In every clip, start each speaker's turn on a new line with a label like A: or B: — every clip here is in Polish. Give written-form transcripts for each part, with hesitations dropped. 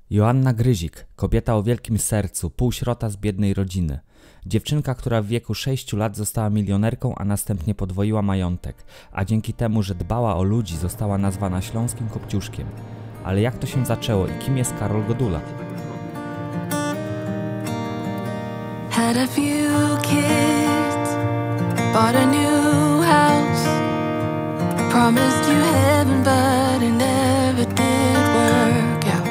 A: Joanna Gryzik, kobieta o wielkim sercu, półsierota z biednej rodziny. Dziewczynka, która w wieku 6 lat została milionerką, a następnie podwoiła majątek, a dzięki temu, że dbała o ludzi, została nazwana Śląskim Kopciuszkiem. Ale jak to się zaczęło i kim jest Karol Godula?
B: Had a few kids, bought a new house, promised you heaven but it never did work out.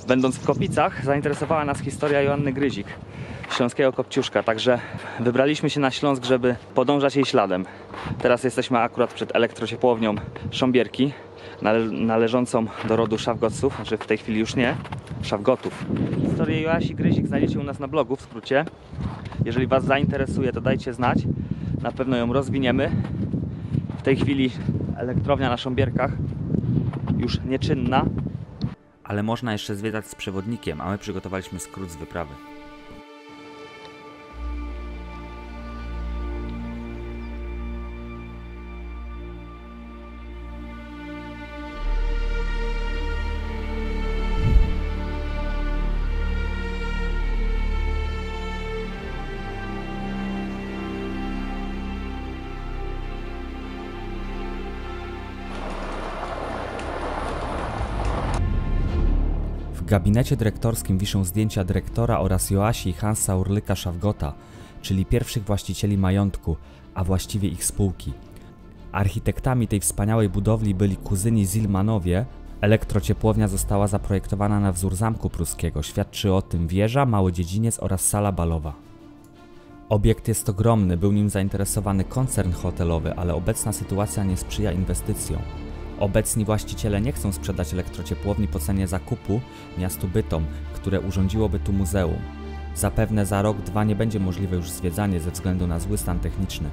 A: Będąc w Kopicach, zainteresowała nas historia Joanny Gryzik, śląskiego Kopciuszka, także wybraliśmy się na Śląsk, żeby podążać jej śladem. Teraz jesteśmy akurat przed elektrociepłownią Sząbierki, należącą do rodu Szafgotców, znaczy w tej chwili już nie, Szafgotów. Historię Joasi Gryzik znajdziecie u nas na blogu, w skrócie. Jeżeli Was zainteresuje, to dajcie znać, na pewno ją rozwiniemy. W tej chwili elektrownia na Sząbierkach już nieczynna, ale można jeszcze zwiedzać z przewodnikiem, a my przygotowaliśmy skrót z wyprawy. W gabinecie dyrektorskim wiszą zdjęcia dyrektora oraz Joasi i Hansa Urlyka Szafgota, czyli pierwszych właścicieli majątku, a właściwie ich spółki. Architektami tej wspaniałej budowli byli kuzyni Zilmanowie. Elektrociepłownia została zaprojektowana na wzór zamku pruskiego. Świadczy o tym wieża, mały dziedziniec oraz sala balowa. Obiekt jest ogromny, był nim zainteresowany koncern hotelowy, ale obecna sytuacja nie sprzyja inwestycjom. Obecni właściciele nie chcą sprzedać elektrociepłowni po cenie zakupu miastu Bytom, które urządziłoby tu muzeum. Zapewne za rok, dwa nie będzie możliwe już zwiedzanie ze względu na zły stan techniczny.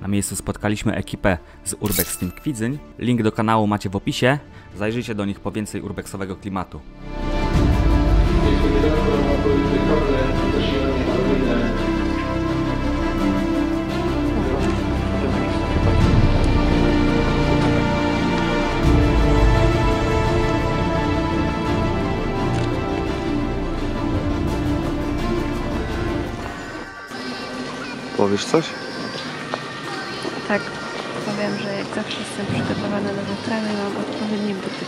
A: Na miejscu spotkaliśmy ekipę z Urbex Team Kwidzyń. Link do kanału macie w opisie. Zajrzyjcie do nich po więcej urbexowego klimatu.
C: Powiesz coś?
D: Tak, powiem, że jak zawsze jestem przygotowana do wyprawy i mam odpowiednie buty.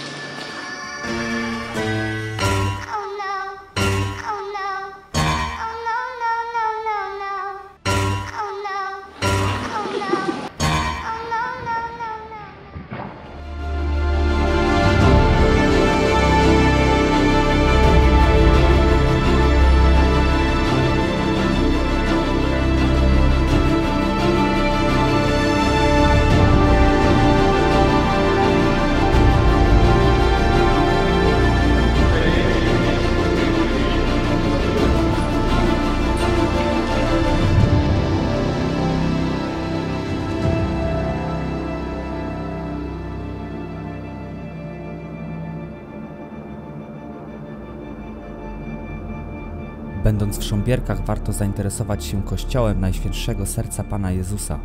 A: Będąc w Sząbierkach, warto zainteresować się kościołem Najświętszego Serca Pana Jezusa.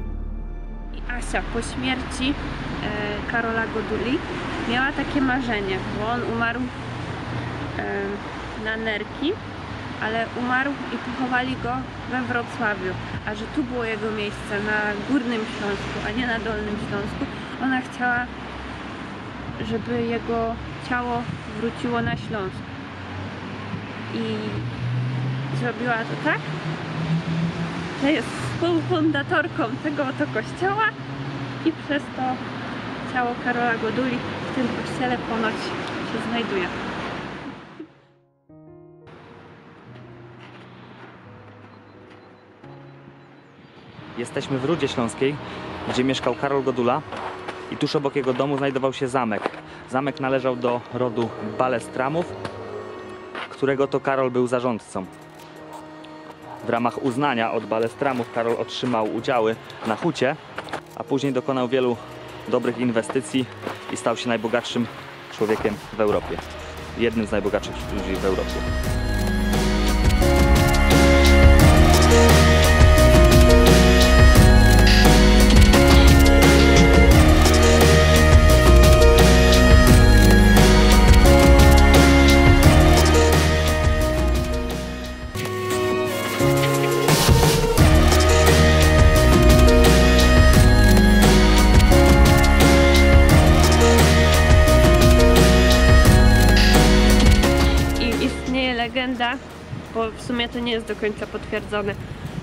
D: Asia po śmierci Karola Goduli miała takie marzenie, bo on umarł na nerki, ale umarł i pochowali go we Wrocławiu, a że tu było jego miejsce, na Górnym Śląsku, a nie na Dolnym Śląsku. Ona chciała, żeby jego ciało wróciło na Śląsk. I zrobiła to tak, że jest współfundatorką tego oto kościoła i przez to ciało Karola Goduli w tym kościele ponoć się znajduje.
A: Jesteśmy w Rudzie Śląskiej, gdzie mieszkał Karol Godula i tuż obok jego domu znajdował się zamek. Zamek należał do rodu Balestramów, którego to Karol był zarządcą. W ramach uznania od Balestramów Karol otrzymał udziały na hucie, a później dokonał wielu dobrych inwestycji i stał się najbogatszym człowiekiem w Europie. Jednym z najbogatszych ludzi w Europie.
D: Legenda, bo w sumie to nie jest do końca potwierdzone,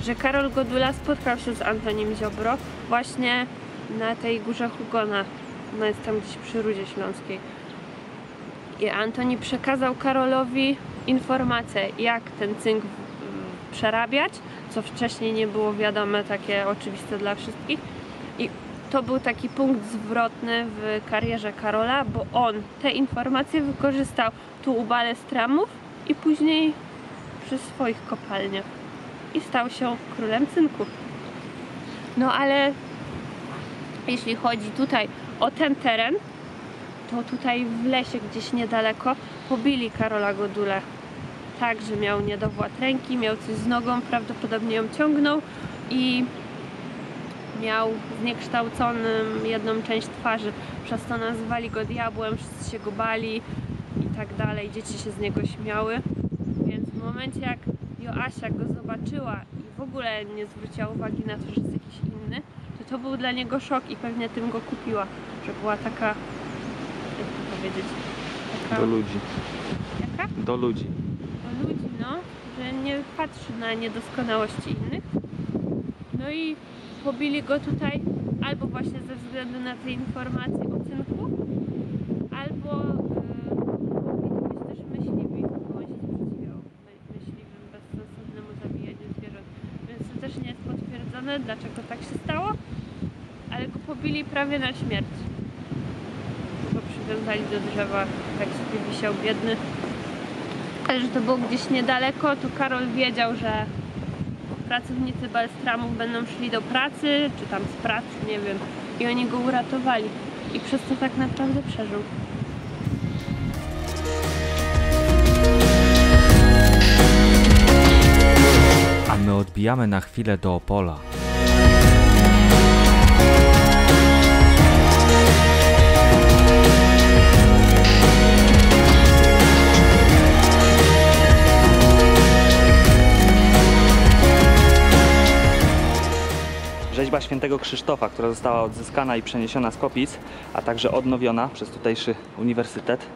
D: że Karol Godula spotkał się z Antonim Ziobro właśnie na tej górze Hugona. Ona jest tam gdzieś przy Rudzie Śląskiej. I Antoni przekazał Karolowi informację, jak ten cynk przerabiać, co wcześniej nie było wiadome, takie oczywiste dla wszystkich. I to był taki punkt zwrotny w karierze Karola, bo on te informacje wykorzystał tu u Balestramów i później przy swoich kopalniach i stał się królem cynku. No ale jeśli chodzi tutaj o ten teren, to tutaj w lesie gdzieś niedaleko pobili Karola Godulę. Tak, że miał niedowład ręki, miał coś z nogą, prawdopodobnie ją ciągnął i miał zniekształconym jedną część twarzy. Przez to nazywali go diabłem, wszyscy się go bali i tak dalej, dzieci się z niego śmiały, więc w momencie jak Joasia go zobaczyła i w ogóle nie zwróciła uwagi na to, że jest jakiś inny, to był dla niego szok i pewnie tym go kupiła, że była taka, jak to powiedzieć, taka...
A: Do ludzi.
D: Jaka?
A: Do ludzi.
D: Do ludzi, no, że nie patrzy na niedoskonałości innych. No i pobili go tutaj albo właśnie ze względu na te informacje o cynku, albo dlaczego tak się stało, ale go pobili prawie na śmierć. Go przywiązali do drzewa, tak sobie wisiał biedny. Ale że to było gdzieś niedaleko, to Karol wiedział, że pracownicy Balestramów będą szli do pracy, czy tam z pracy, nie wiem, i oni go uratowali. I przez to tak naprawdę przeżył.
A: A my odbijamy na chwilę do Opola. Rzeźba świętego Krzysztofa, która została odzyskana i przeniesiona z Kopic, a także odnowiona przez tutejszy uniwersytet.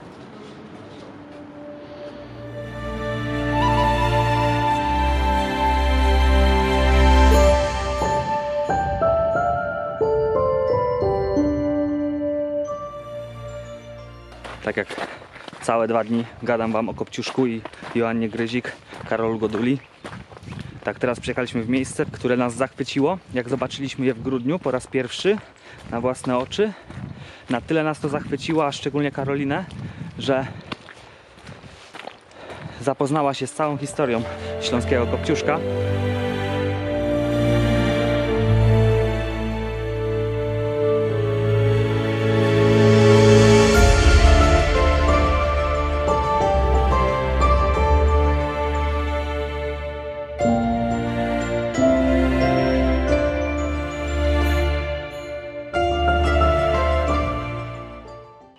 A: Tak jak całe 2 dni gadam wam o Kopciuszku i Joannie Gryzik, Karolu Goduli. Tak, teraz przyjechaliśmy w miejsce, które nas zachwyciło, jak zobaczyliśmy je w grudniu po raz pierwszy na własne oczy. Na tyle nas to zachwyciło, a szczególnie Karolinę, że zapoznała się z całą historią śląskiego Kopciuszka.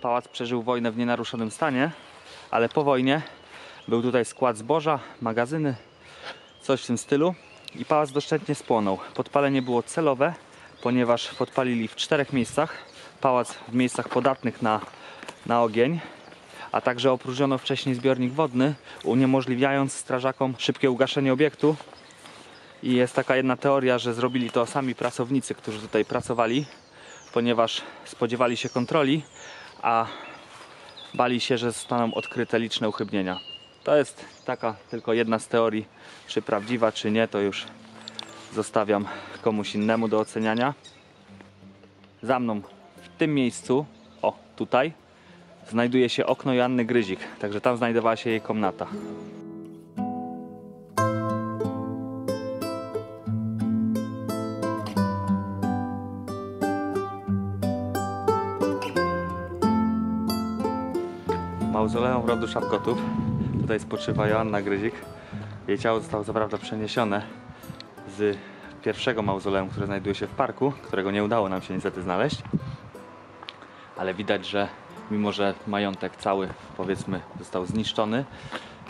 A: Pałac przeżył wojnę w nienaruszonym stanie, ale po wojnie był tutaj skład zboża, magazyny, coś w tym stylu i pałac doszczętnie spłonął. Podpalenie było celowe, ponieważ podpalili w 4 miejscach. Pałac w miejscach podatnych na ogień, a także opróżniono wcześniej zbiornik wodny, uniemożliwiając strażakom szybkie ugaszenie obiektu. I jest taka jedna teoria, że zrobili to sami pracownicy, którzy tutaj pracowali, ponieważ spodziewali się kontroli, a bali się, że zostaną odkryte liczne uchybienia. To jest taka tylko jedna z teorii, czy prawdziwa, czy nie, to już zostawiam komuś innemu do oceniania. Za mną w tym miejscu, o tutaj, znajduje się okno Joanny Gryzik, także tam znajdowała się jej komnata. Mauzoleum rodu Szafgotów. Tutaj spoczywa Joanna Gryzik. Jej ciało zostało co prawda przeniesione z pierwszego mauzoleum, które znajduje się w parku, którego nie udało nam się niestety znaleźć. Ale widać, że mimo że majątek cały, powiedzmy, został zniszczony,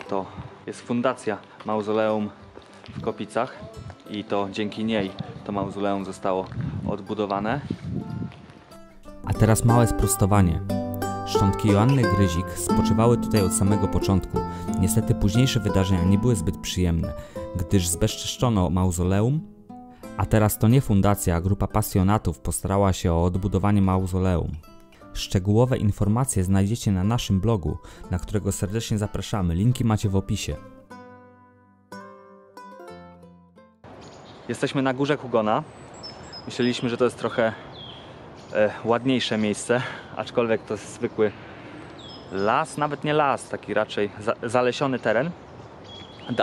A: to jest fundacja mauzoleum w Kopicach i to dzięki niej to mauzoleum zostało odbudowane. A teraz małe sprostowanie. Szczątki Joanny Gryzik spoczywały tutaj od samego początku. Niestety późniejsze wydarzenia nie były zbyt przyjemne, gdyż zbezczeszczono mauzoleum, a teraz to nie fundacja, a grupa pasjonatów postarała się o odbudowanie mauzoleum. Szczegółowe informacje znajdziecie na naszym blogu, na którego serdecznie zapraszamy. Linki macie w opisie. Jesteśmy na górze Hugona. Myśleliśmy, że to jest trochę ładniejsze miejsce, aczkolwiek to jest zwykły las, nawet nie las, taki raczej zalesiony teren.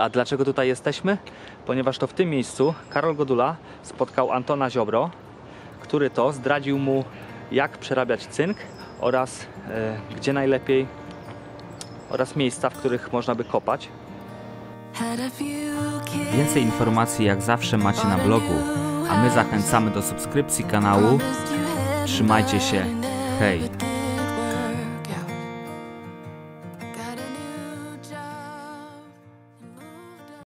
A: A dlaczego tutaj jesteśmy? Ponieważ to w tym miejscu Karol Godula spotkał Antona Ziobro, który to zdradził mu, jak przerabiać cynk oraz gdzie najlepiej, oraz miejsca, w których można by kopać. Więcej informacji jak zawsze macie na blogu, a my zachęcamy do subskrypcji kanału. Trzymajcie się, hej!